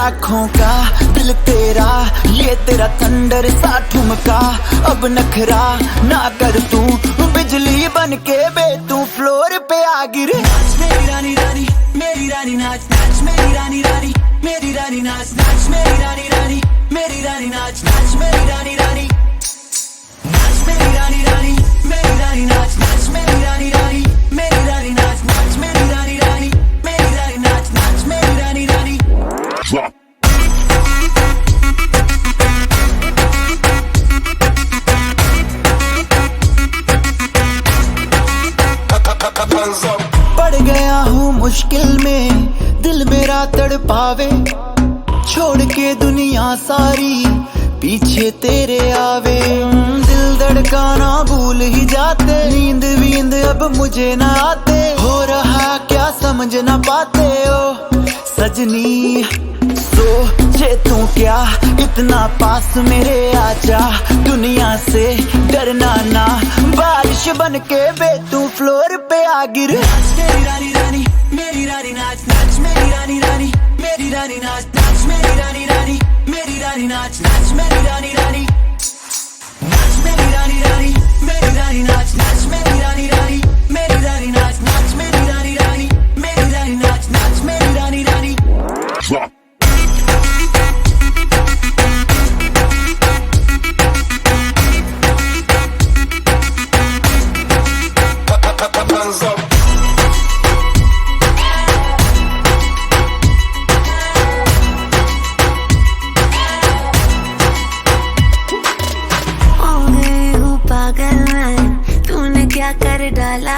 लाखों का दिल तेरा, ये तेरा थंडर सा ठुमका। अब नखरा ना कर तू, बिजली बन के बे तू फ्लोर पे आ गिरे। नाच मेरी रानी रानी, मेरी रानी नाच नाच मेरी रानी रानी, मेरी रानी नाच नाच मेरी रानी रानी, मेरी रानी नाच नाच मेरी रानी रानी, नाच मेरी रानी रानी, मेरी रानी नाच नाच मेरी रानी रानी, मेरी रानी नाच नाच मेरी रानी रानी, मेरी रानी नाच नाच मेरी रानी रानी। पड़ गया हूँ मुश्किल में, दिल मेरा तड़पावे। छोड़ के दुनिया सारी पीछे तेरे आवे। दिल धड़काना भूल ही जाते, नींद वींद अब मुझे ना आते। हो रहा क्या समझ ना पाते ओ सजनी, सोचे तू क्या इतना पास मेरे आजा। दुनिया से डरना ना, बारिश बन के बे तू फ्लोर पे आ गिर। मेरी रानी रानी, मेरी रानी नाच नाच मेरी रानी रानी, मेरी रानी नाच नाच मेरी रानी रानी, मेरी रानी नाच नाच मेरी रानी रानी, नाच मेरी रानी रानी, मेरी रानी नाच नाच मेरी रानी रानी, मेरी रानी नाच नाच मेरी रानी रानी, मेरी रानी नाच नाच मेरी रानी रानी। क्या कर डाला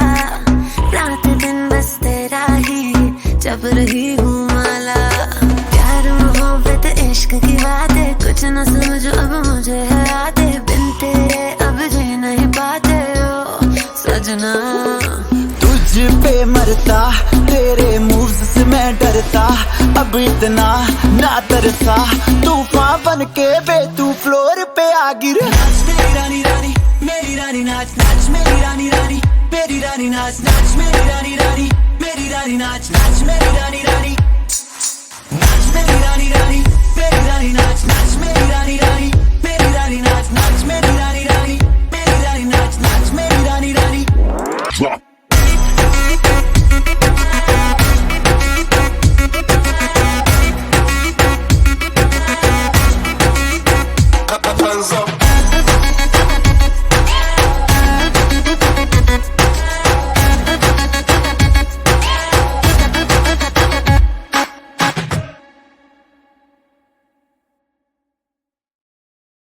रात दिन बस तेरा ही जब रही हूँ माला। प्यार मोहब्बत इश्क की बातें कुछ न समझो अब मुझे है आते। बिन तेरे अब जी नहीं पाते हो सजना। तुझ पे मरता, तेरे मूव्स से मैं डरता। अब इतना ना तरसा, तूफान बन के बे तू फ्लोर पे आ गिर। नाच मेरी रानी रानी, मेरी रानी नाच नाच मेरी रानी रानी, मेरी रानी नाच नाच मेरी रानी रानी, मेरी रानी नाच नाच मेरी रानी रानी, नाच मेरी रानी रानी।